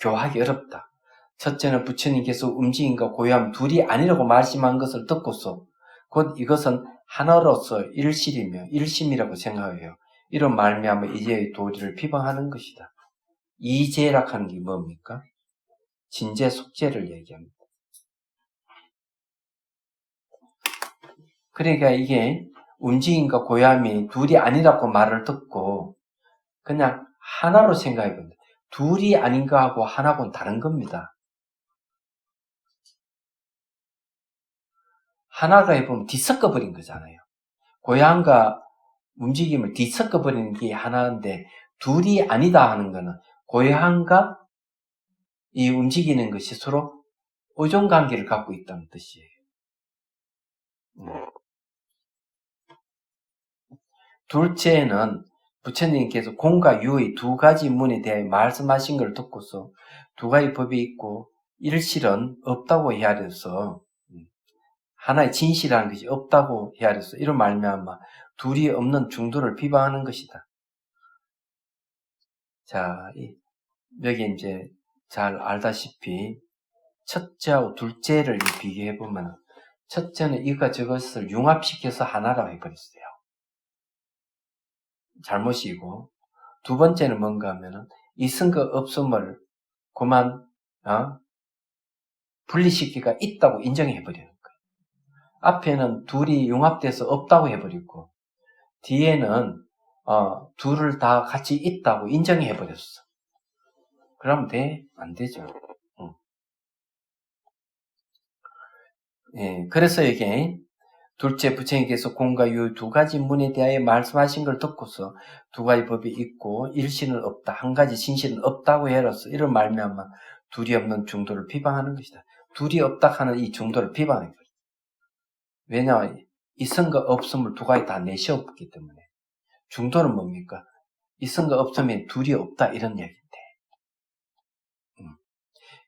교화하기 어렵다. 첫째는 부처님께서 움직임과 고요함 둘이 아니라고 말씀한 것을 듣고서 곧 이것은 하나로서 일실이며 일심이라고 생각해요. 이런 말미암아 이제의 도리를 비방하는 것이다. 이제락하는 게 뭡니까? 진제 속제를 얘기합니다. 그러니까 이게 움직임과 고요함이 둘이 아니라고 말을 듣고 그냥 하나로 생각해 봅니다. 둘이 아닌가 하고 하나고는 다른 겁니다. 하나가 해보면 뒤섞어버린 거잖아요. 고요함과 움직임을 뒤섞어버리는 게 하나인데 둘이 아니다 하는 거는 고요함과 이 움직이는 것이 서로 의존관계를 갖고 있다는 뜻이에요. 둘째는 부처님께서 공과 유의 두 가지 문에 대해 말씀하신 걸 듣고서 두 가지 법이 있고 일실은 없다고 헤아려서 하나의 진실이라는 것이 없다고 헤아려서 이런 말미암아 둘이 없는 중도를 비방하는 것이다. 자, 여기 이제 잘 알다시피 첫째하고 둘째를 비교해 보면 첫째는 이것과 저것을 융합시켜서 하나라고 해버렸어요. 잘못이고 두 번째는 뭔가 하면은 있음과 없음을 그만 분리시키기가 있다고 인정해 버리는 거예요. 앞에는 둘이 융합돼서 없다고 해버리고 뒤에는 둘을 다 같이 있다고 인정해 버렸어. 그러면 돼? 안 되죠. 예, 그래서 이게 둘째 부처님께서 공과 유 두 가지 문에 대하여 말씀하신 걸 듣고서 두 가지 법이 있고 일신은 없다, 한 가지 진실은 없다고 해서 이런 말미암아 둘이 없는 중도를 비방하는 것이다. 둘이 없다 하는 이 중도를 비방해 버려요. 왜냐하면 있음과 없음을 두 가지 다 내세웠기 때문에. 중도는 뭡니까? 있음과 없음이 둘이 없다 이런 얘기인데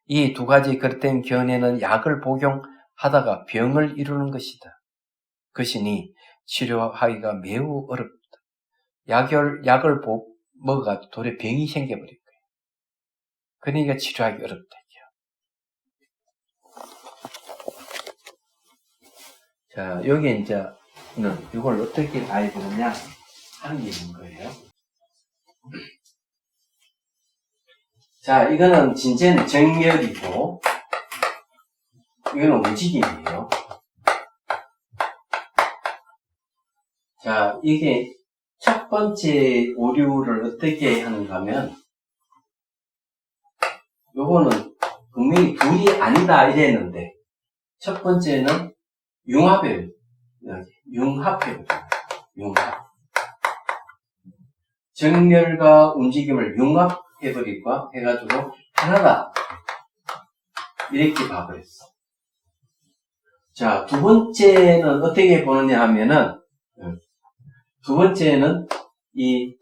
이 두 가지 그릇된 견해는 약을 복용하다가 병을 이루는 것이다. 그것이니 치료하기가 매우 어렵다. 약을 먹어가지고 도리어 병이 생겨버릴 거예요. 그러니까 치료하기 어렵다. 자, 여기 이제는 이걸 어떻게 봐야 되느냐 하는 게 있는 거예요. 자, 이거는 진제는 정렬이고 이거는 움직임이에요. 자, 이게 첫 번째 오류를 어떻게 하는가 하면 요거는 분명히 둘이 아니다 이랬는데 첫 번째는 융합이에요. 융합이에요. 융합. 정렬과 움직임을 융합해버리고 해가지고 하나다. 이렇게 봐버렸어. 자, 두 번째는 어떻게 보느냐 하면은 두 번째는 이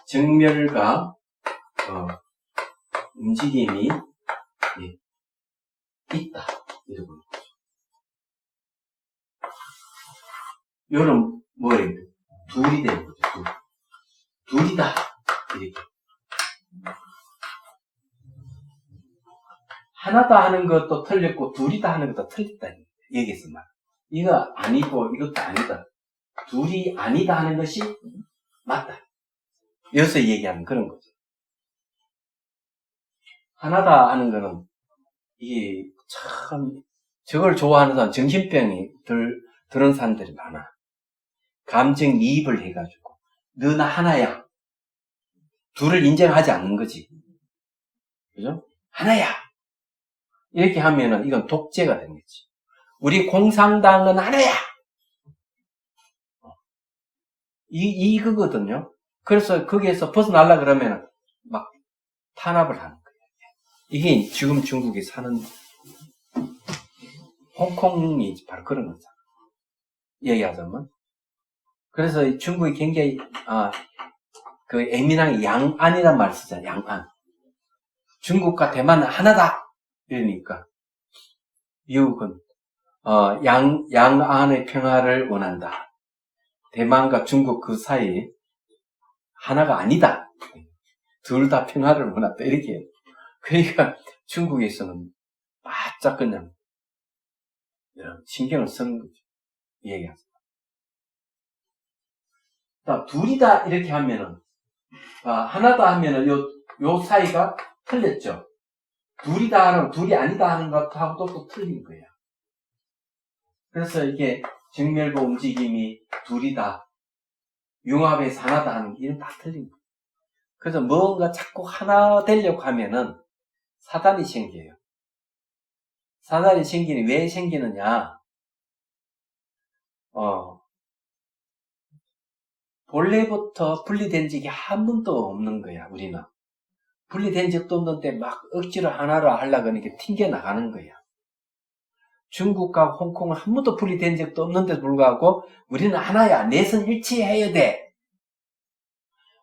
정렬과 움직임이 있다. 잃어버린 거죠. 요런 뭐예요? 둘이 되는 거죠. 둘이다. 이렇게. 하나다 하는 것도 틀렸고 둘이다 하는 것도 틀렸다. 얘기했어 말. 이거 아니고 이것도 아니다. 둘이 아니다 하는 것이 맞다. 여기서 얘기하는 그런 거죠. 하나다 하는 거는 이게 참 저걸 좋아하는 사람 정신병이 들은 사람들이 많아. 감정이입을 해가지고 너 나 하나야. 둘을 인정하지 않는 거지. 그죠? 하나야. 이렇게 하면은 이건 독재가 되는 거지. 우리 공산당은 하나야. 이거거든요. 그래서 거기에서 벗어나려 그러면 막 탄압을 하는 거예요. 이게 지금 중국에 사는 홍콩이 바로 그런 거죠. 얘기하자면. 그래서 중국이 굉장히 그 예민하게 양안이란 말을 쓰잖아요. 양안. 중국과 대만은 하나다. 이러니까 미국은 양안의 평화를 원한다. 대만과 중국 그 사이에 하나가 아니다. 둘 다 평화를 원한다. 이렇게 해요. 그러니까 중국에서는 바짝 그냥 신경을 쓰는 거죠. 이 얘기하죠. 둘이다 이렇게 하면은 하나다 하면은 요 사이가 틀렸죠. 둘이다 하면 둘이 아니다 하는 것하고도 또 틀린 거예요. 그래서 이게 정멸과 움직임이 둘이다, 융합에서 하나다 하는 게 이런 다 틀린 거예요. 그래서 뭔가 자꾸 하나 되려고 하면은 사단이 생겨요. 사단이 생기는 왜 생기느냐? 본래부터 분리된 적이 한 번도 없는 거야, 우리는. 분리된 적도 없는데 막 억지로 하나로 하려고 하니까 튕겨나가는 거야. 중국과 홍콩은 한 번도 분리된 적도 없는데도 불구하고 우리는 하나야. 내선 일치해야 돼.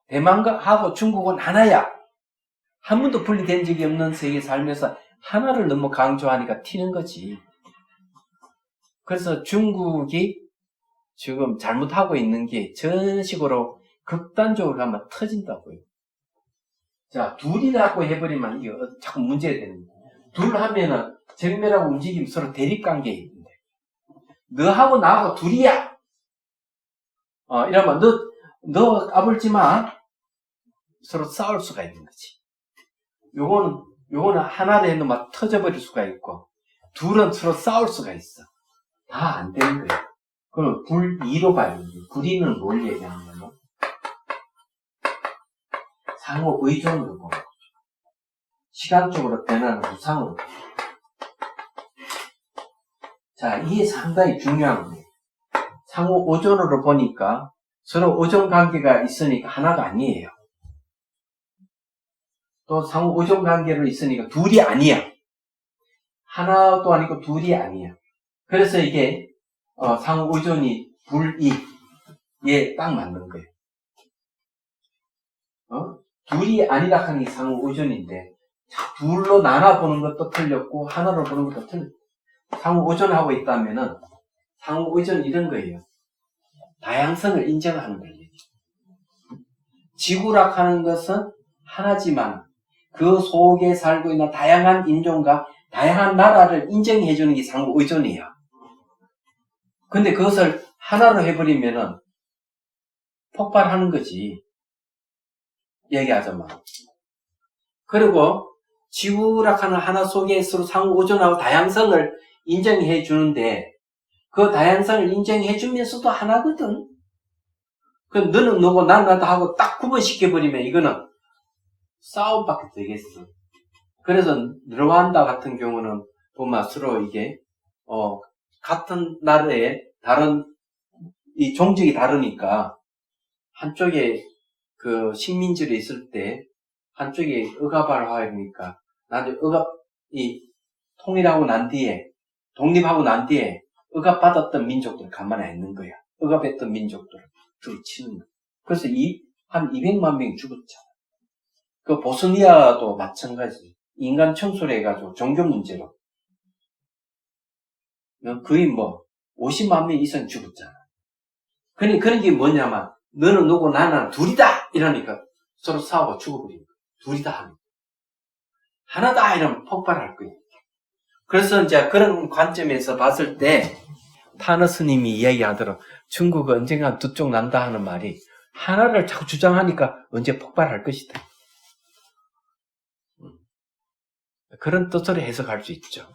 대만하고 중국은 하나야. 한 번도 분리된 적이 없는 세계에 살면서 하나를 너무 강조하니까 튀는 거지. 그래서 중국이 지금 잘못하고 있는 게 저런 식으로 극단적으로 가면 터진다고요. 자, 둘이라고 해버리면 이게 자꾸 문제가 되는 거예요. 둘 하면은 정멸하고 움직임 서로 대립관계에 있는데 너하고 나하고 둘이야. 이러면 너 까불지 마. 서로 싸울 수가 있는 거지. 요거는 하나로 해도 막 터져버릴 수가 있고 둘은 서로 싸울 수가 있어. 다 안 되는 거예요. 그럼 불이로 봐야 돼요. 불이는 뭘 얘기하냐면 상호 의존으로 보는 거죠. 시간적으로 변하는 우상으로. 자, 이게 상당히 중요한 거예요. 상호 의존으로 보니까 서로 의존 관계가 있으니까 하나가 아니에요. 또 상호 의존 관계로 있으니까 둘이 아니야. 하나도 아니고 둘이 아니야. 그래서 이게 상호 의존이 불이에 딱 맞는 거예요. 둘이 아니다 하는 게 상호 의존인데 둘로 나눠보는 것도 틀렸고 하나로 보는 것도 틀렸고 상호 의존하고 있다면은 상호 의존 이런 거예요. 다양성을 인정하는 거예요. 지구락하는 것은 하나지만 그 속에 살고 있는 다양한 인종과 다양한 나라를 인정해주는 게 상호 의존이에요. 근데 그것을 하나로 해버리면은 폭발하는 거지. 얘기하자면. 그리고 지구락하는 하나 속에 서로 상호 의존하고 다양성을 인정해 주는데 그 다양성을 인정해 주면서도 하나거든. 그럼 너는 너고 나는 나도 하고 딱 구분시켜버리면 이거는 싸움밖에 되겠어. 그래서 르완다 같은 경우는 보면 서로 이게 같은 나라에 다른 이 종족이 다르니까 한쪽에 그 식민지로 있을 때 한쪽에 억압을 하니까 나도 통일하고 난 뒤에 독립하고 난 뒤에 억압받았던 민족들을 가만히 안 있는 거야. 억압했던 민족들을 들이치는 거야. 그래서 한 200만 명이 죽었잖아. 그 보스니아도 마찬가지. 인간 청소를 해가지고 종교 문제로 거의 뭐 50만 명 이상 죽었잖아. 그런 게 뭐냐면 너는 누구 나는 둘이다 이러니까 서로 싸우고 죽어버린 거야. 둘이다 하면 하나다 이러면 폭발할 거예요. 그래서 이제 그런 관점에서 봤을 때 타너 스님이 이야기하더라. 중국은 언젠가 두 쪽 난다 하는 말이 하나를 자꾸 주장하니까 언제 폭발할 것이다. 그런 뜻으로 해석할 수 있죠.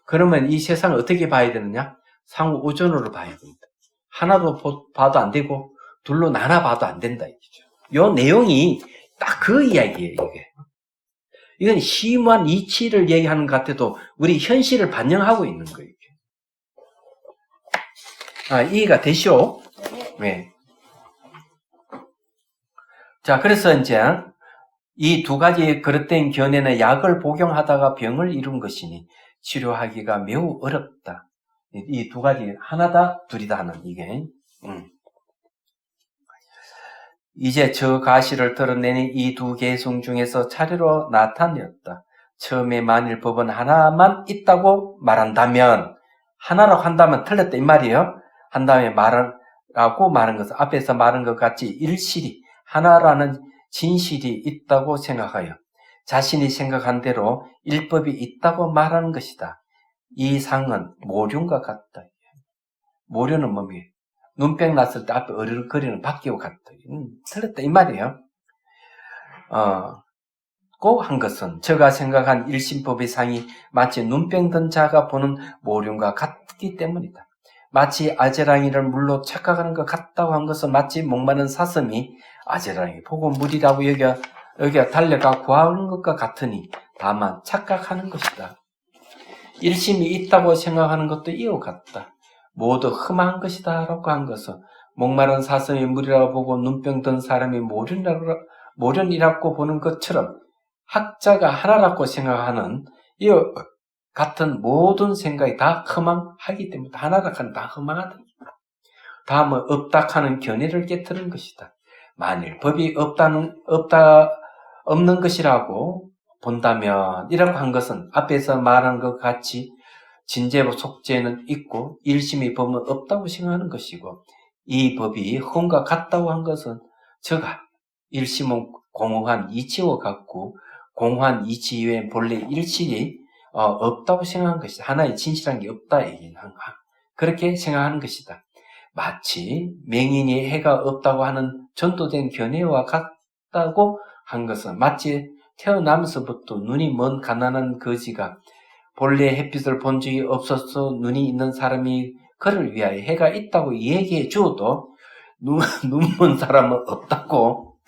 그러면 이 세상을 어떻게 봐야 되느냐? 상호 우전으로 봐야 됩니다. 하나로 봐도 안 되고 둘로 나눠 봐도 안 된다 이거죠. 요 내용이 딱 그 이야기예요. 이게. 이건 심오한 이치를 얘기하는 것 같아도 우리 현실을 반영하고 있는 거예요. 이해가 되시오? 네. 자, 그래서 이제 이 두 가지 그릇된 견해는 약을 복용하다가 병을 이룬 것이니 치료하기가 매우 어렵다. 이 두 가지 하나다 둘이다 하는 이게. 이제 저 가시를 드러내니 이 두 개성 중에서 차례로 나타내었다. 처음에 만일 법은 하나만 있다고 말한다면 하나라고 한다면 틀렸다 이 말이에요. 한 다음에 말하라고 말한 것은 앞에서 말한 것 같이 일실이 하나라는 진실이 있다고 생각하여 자신이 생각한 대로 일법이 있다고 말하는 것이다. 이 상은 모륜과 같다. 모륜은 뭡니까? 눈병 났을 때 앞에 어르륵거리는 바뀌고 같다. 틀렸다 이 말이에요. 꼭 한 것은 저가 생각한 일심법의 상이 마치 눈병 든 자가 보는 모륜과 같기 때문이다. 마치 아제랑이를 물로 착각하는 것 같다고 한 것은 마치 목마른 사슴이 아제랑이 보고 물이라고 여기가 달려가 구하는 것과 같으니 다만 착각하는 것이다. 일심이 있다고 생각하는 것도 이와 같다. 모두 흠한 것이다 라고 한 것은 목마른 사슴이 물이라고 보고 눈병 든 사람이 모륜이라고 보는 것처럼 학자가 하나라고 생각하는 이와 같은 모든 생각이 다 허망하기 때문에 하나라고 하는 다 허망하다. 다음은 없다 하는 견해를 깨뜨린 것이다. 만일 법이 없는 것이라고 본다면 이라고 한 것은 앞에서 말한 것 같이 진제법 속죄는 있고 일심이 법은 없다고 생각하는 것이고 이 법이 흠과 같다고 한 것은 저가 일심은 공허한 이치와 같고 공허한 이치 이외에 본래 일실이 없다고 생각하는 것이다. 하나의 진실한 게 없다 얘기는 그렇게 생각하는 것이다. 마치 맹인이 해가 없다고 하는 전도된 견해와 같다고 한 것은 마치 태어나면서부터 눈이 먼 가난한 거지가 본래 햇빛을 본 적이 없어서 눈이 있는 사람이 그를 위하여 해가 있다고 얘기해 주어도 눈 먼 사람은 없다고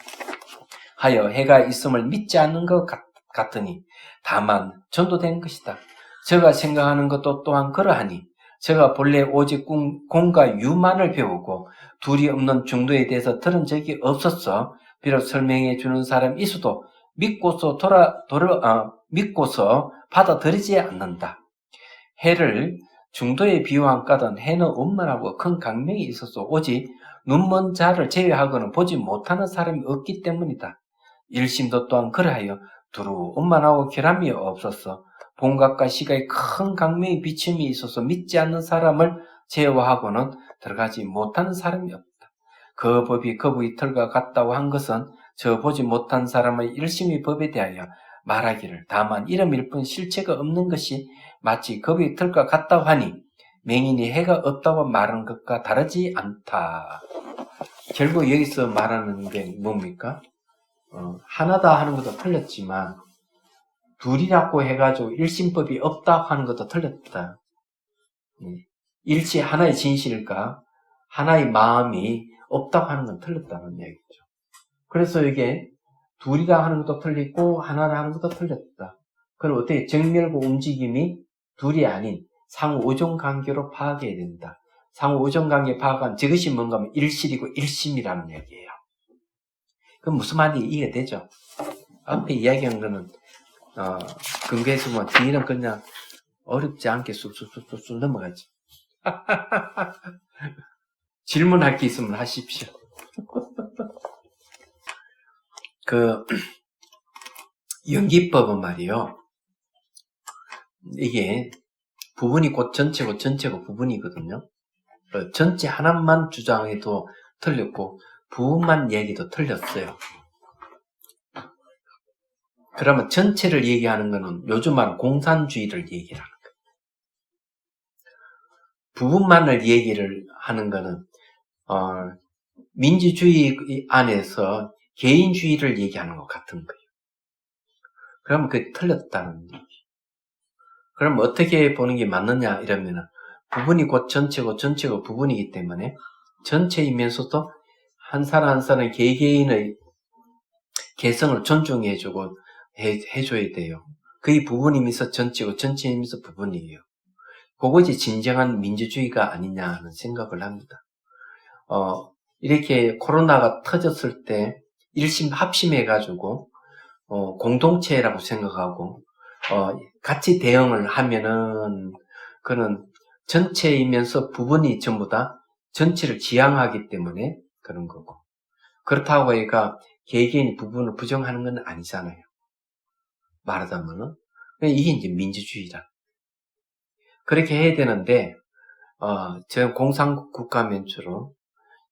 하여 해가 있음을 믿지 않는 것 같으니 다만 전도된 것이다. 제가 생각하는 것도 또한 그러하니 제가 본래 오직 공과 유만을 배우고 둘이 없는 중도에 대해서 들은 적이 없었어. 비록 설명해 주는 사람이 있어도 믿고서 받아들이지 않는다. 해를 중도에 비유한 까던 해는 원만하고 큰 강명이 있어서 오직 눈먼 자를 제외하고는 보지 못하는 사람이 없기 때문이다. 일심도 또한 그러하여 두루 원만하고 결함이 없어서 본각과 시각에 큰 강명의 비침이 있어서 믿지 않는 사람을 제어하고는 들어가지 못하는 사람이 없다. 그 법이 거부의 틀과 같다고 한 것은 저 보지 못한 사람의 일심의 법에 대하여 말하기를 다만 이름일 뿐 실체가 없는 것이 마치 거부의 틀과 같다고 하니 맹인이 해가 없다고 말하는 것과 다르지 않다. 결국 여기서 말하는 게 뭡니까? 하나다 하는 것도 틀렸지만 둘이라고 해가지고 일심법이 없다고 하는 것도 틀렸다. 일치 하나의 진실일까? 하나의 마음이 없다고 하는 건 틀렸다는 얘기죠. 그래서 이게 둘이라 하는 것도 틀리고 하나라 하는 것도 틀렸다. 그럼 어떻게 정멸과 움직임이 둘이 아닌 상호 오존 관계로 파악해야 된다. 상호 오존 관계 파악한 저것이 뭔가 하면 일실이고 일심이라는 얘기예요. 그럼 무슨 말인지 이해되죠? 앞에 이야기한 거는 근거에서 뭐 뒤는 그냥 어렵지 않게 쑥쑥 넘어가지. 질문할 게 있으면 하십시오. 연기법은 말이요. 이게 부분이 곧 전체고 전체고 부분이거든요. 전체 하나만 주장해도 틀렸고 부분만 얘기도 틀렸어요. 그러면 전체를 얘기하는 거는 요즘 말 공산주의를 얘기하는 거예요. 부분만을 얘기를 하는 거는 민주주의 안에서 개인주의를 얘기하는 것 같은 거예요. 그러면 그게 틀렸다는 얘기. 그럼 어떻게 보는 게 맞느냐 이러면은 부분이 곧 전체고 전체가 부분이기 때문에 전체이면서도 한 사람 한 사람 개개인의 개성을 존중해주고 해줘야 돼요. 그게 부분이면서 전체고 전체이면서 부분이에요. 그것이 진정한 민주주의가 아니냐 하는 생각을 합니다. 이렇게 코로나가 터졌을 때 일심 합심해가지고 공동체라고 생각하고 같이 대응을 하면은 그는 전체이면서 부분이 전부 다 전체를 지향하기 때문에 그런 거고, 그렇다고 해가 개개인이 부분을 부정하는 건 아니잖아요. 말하자면은 이게 이제 민주주의다. 그렇게 해야 되는데 저 공산국가면처럼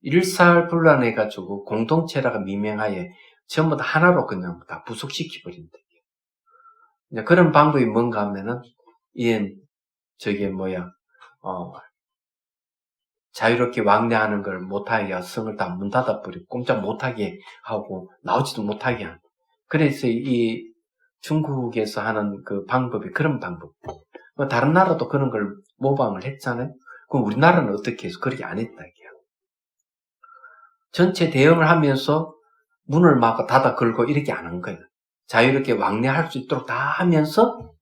일사불란해가지고 공동체라가 미명하에 전부 다 하나로 그냥 다 부속시켜버린다. 이제 그런 방법이 뭔가 하면은 자유롭게 왕래하는 걸 못하게 성을 다 문 닫아버리고 꼼짝 못하게 하고 나오지도 못하게 하는. 그래서 이 중국에서 하는 그 방법이 그런 방법. 다른 나라도 그런 걸 모방을 했잖아요. 그럼 우리나라는 어떻게 해서 그렇게 안 했다 이게요. 전체 대응을 하면서 문을 막 닫아 걸고 이렇게 안 한 거예요. 자유롭게 왕래할 수 있도록 다 하면서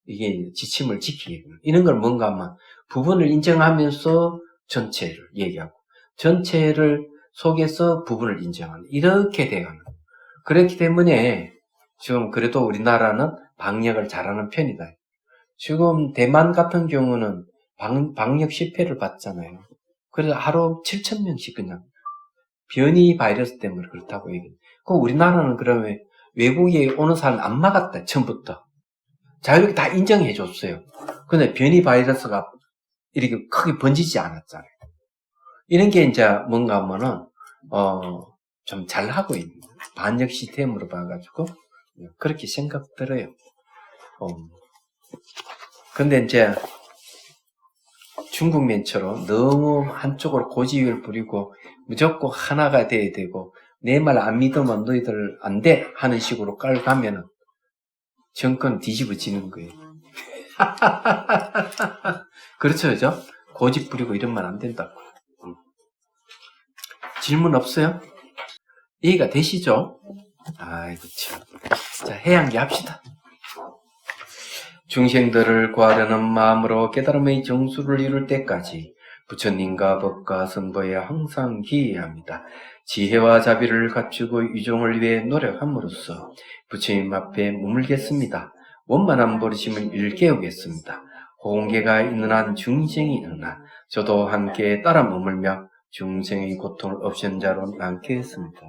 이게 지침을 지키게 됩니다. 이런 걸 뭔가 하면 부분을 인정하면서 전체를 얘기하고 전체를 속에서 부분을 인정하는 이렇게 돼가는 거예요. 그렇기 때문에 지금 그래도 우리나라는 방역을 잘하는 편이다. 지금 대만 같은 경우는 방역 실패를 봤잖아요. 그래서 하루 7,000명씩 그냥 변이 바이러스 때문에 그렇다고 얘기해요. 그럼 우리나라는 그러면 외국에 오는 사람 안 막았다, 처음부터. 자유롭게 다 인정해 줬어요. 근데 변이 바이러스가 이렇게 크게 번지지 않았잖아요. 이런 게 이제 뭔가 하면은, 좀 잘하고 있는 반역 시스템으로 봐가지고, 그렇게 생각 들어요. 근데 이제 중국면처럼 너무 한쪽으로 고집을 부리고 무조건 하나가 돼야 되고, 내 말 안 믿으면 너희들 안 돼! 하는 식으로 깔고 가면은 정권 뒤집어지는 거예요. 그렇죠, 그죠? 고집 부리고 이러면 안 된다고. 질문 없어요? 이해가 되시죠? 아이고, 참. 자, 해양기 합시다. 중생들을 구하려는 마음으로 깨달음의 정수를 이룰 때까지 부처님과 법과 선보에 항상 기해합니다. 지혜와 자비를 갖추고 유종을 위해 노력함으로써 부처님 앞에 머물겠습니다. 원만한 버리심을 일깨우겠습니다. 공개가 있는 한 중생이 있으나 저도 함께 따라 머물며 중생의 고통을 없앤 자로 남겠습니다.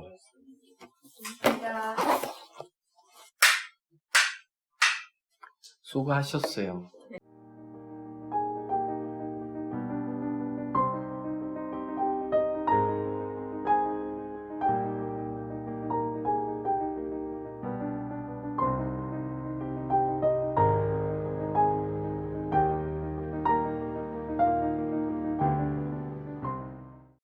수고하셨어요.